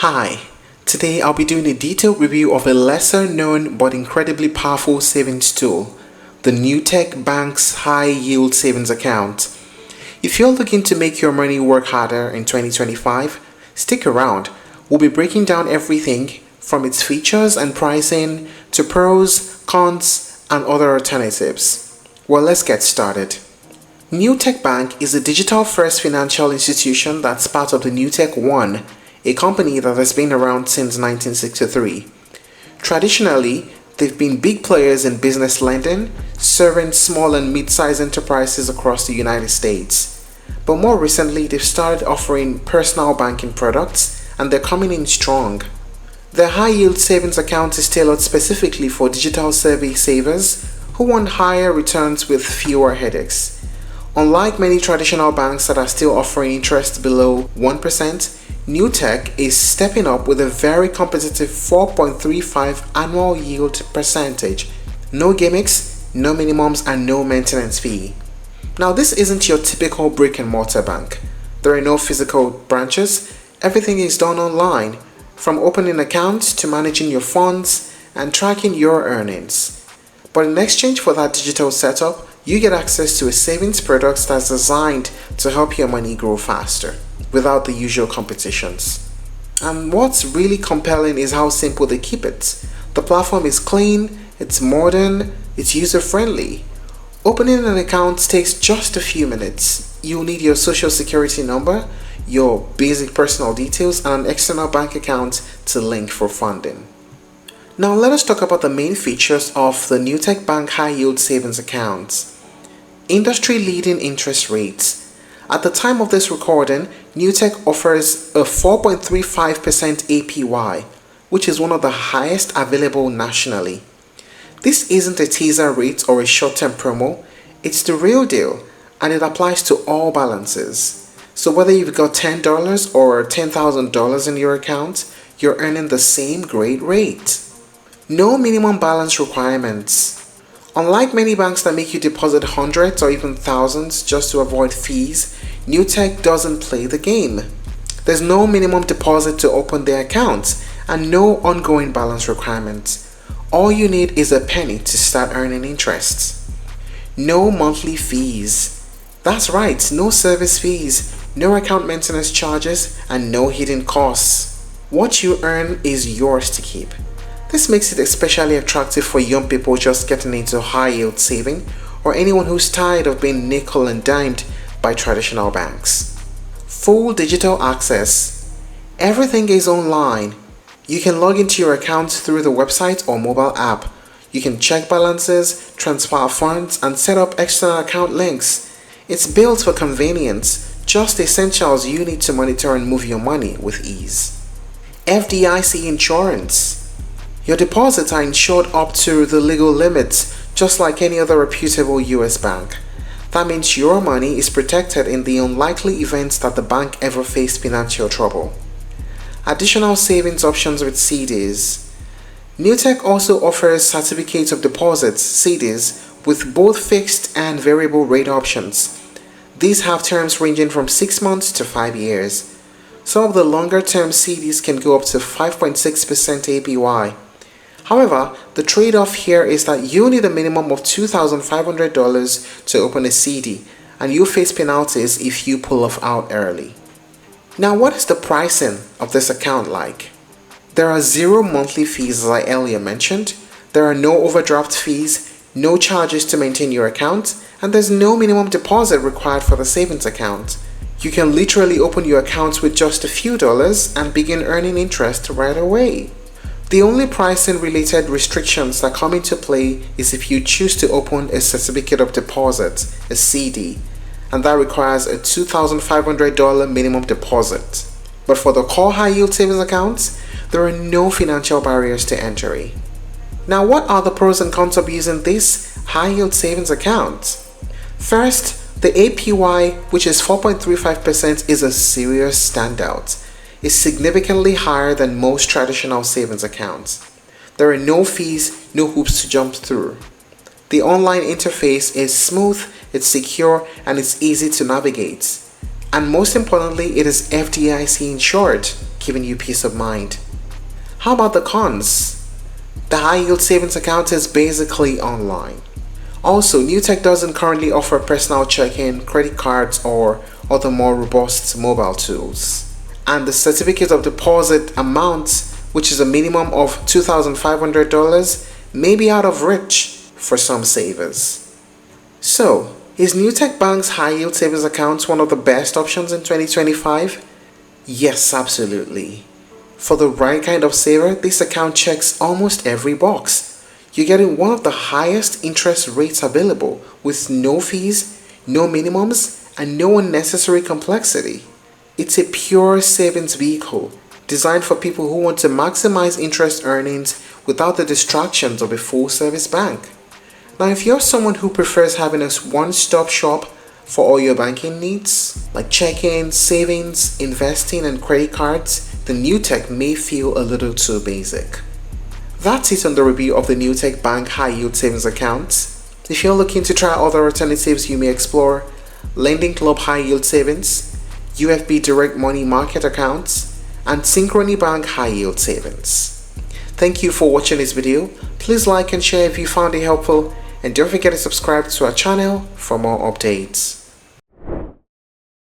Hi, today I'll be doing a detailed review of a lesser known but incredibly powerful savings tool, the Newtek Bank's High Yield Savings Account. If you're looking to make your money work harder in 2025, stick around. We'll be breaking down everything from its features and pricing to pros, cons, and other alternatives. Well, let's get started. Newtek Bank is a digital-first financial institution that's part of the Newtek One, a company that has been around since 1963. Traditionally, they've been big players in business lending, serving small and mid-sized enterprises across the United States. But more recently, they've started offering personal banking products, and they're coming in strong. Their high-yield savings account is tailored specifically for digital savvy savers who want higher returns with fewer headaches. Unlike many traditional banks that are still offering interest below 1%, Newtek is stepping up with a very competitive 4.35 annual yield percentage. No gimmicks, no minimums, and no maintenance fee. Now, this isn't your typical brick and mortar bank. There are no physical branches. Everything is done online, from opening accounts to managing your funds and tracking your earnings. But in exchange for that digital setup, you get access to a savings product that's designed to help your money grow faster, without the usual competitions. And what's really compelling is how simple they keep it. The platform is clean, it's modern, it's user-friendly. Opening an account takes just a few minutes. You'll need your social security number, your basic personal details, and an external bank account to link for funding. Now let us talk about the main features of the Newtek Bank High Yield Savings Account. Industry-leading interest rates. At the time of this recording, Newtek offers a 4.35% APY, which is one of the highest available nationally. This isn't a teaser rate or a short-term promo, it's the real deal, and it applies to all balances. So whether you've got $10 or $10,000 in your account, you're earning the same great rate. No minimum balance requirements. Unlike many banks that make you deposit hundreds or even thousands just to avoid fees, Newtek doesn't play the game. There's no minimum deposit to open the account and no ongoing balance requirements. All you need is a penny to start earning interest. No monthly fees. That's right, no service fees, no account maintenance charges, and no hidden costs. What you earn is yours to keep. This makes it especially attractive for young people just getting into high-yield saving or anyone who's tired of being nickel and dimed by traditional banks. Full digital access. Everything is online. You can log into your account through the website or mobile app. You can check balances, transfer funds, and set up external account links. It's built for convenience, just essentials you need to monitor and move your money with ease. FDIC insurance. Your deposits are insured up to the legal limits, just like any other reputable US bank. That means your money is protected in the unlikely events that the bank ever faced financial trouble. Additional savings options with CDs. Newtek also offers certificates of deposits, CDs, with both fixed and variable rate options. These have terms ranging from 6 months to 5 years. Some of the longer-term CDs can go up to 5.6% APY. However, the trade-off here is that you need a minimum of $2,500 to open a CD, and you face penalties if you pull out early. Now, what is the pricing of this account like? There are 0 monthly fees, as I earlier mentioned. There are no overdraft fees, no charges to maintain your account, and there's no minimum deposit required for the savings account. You can literally open your account with just a few dollars and begin earning interest right away. The only pricing related restrictions that come into play is if you choose to open a certificate of deposit, a CD, and that requires a $2,500 minimum deposit. But for the core high yield savings accounts, there are no financial barriers to entry. Now, what are the pros and cons of using this high yield savings account? First, the APY, which is 4.35%, is a serious standout. Is significantly higher than most traditional savings accounts. There are no fees, no hoops to jump through. The online interface is smooth, it's secure, and it's easy to navigate. And most importantly, it is FDIC insured, giving you peace of mind. How about the cons? The high yield savings account is basically online. Also, Newtek doesn't currently offer personal checking, credit cards, or other more robust mobile tools. And the certificate of deposit amount, which is a minimum of $2,500, may be out of reach for some savers. So, is Newtek Bank's high yield savings account one of the best options in 2025? Yes, absolutely. For the right kind of saver, this account checks almost every box. You're getting one of the highest interest rates available with no fees, no minimums, and no unnecessary complexity. It's a pure savings vehicle designed for people who want to maximize interest earnings without the distractions of a full-service bank. Now, if you're someone who prefers having a one-stop shop for all your banking needs, like checking, savings, investing, and credit cards, the Newtek may feel a little too basic. That's it on the review of the Newtek Bank High Yield Savings Account. If you're looking to try other alternatives you may explore, Lending Club High Yield Savings, UFB Direct Money Market Accounts, and Synchrony Bank High Yield Savings. Thank you for watching this video. Please like and share if you found it helpful, and don't forget to subscribe to our channel for more updates.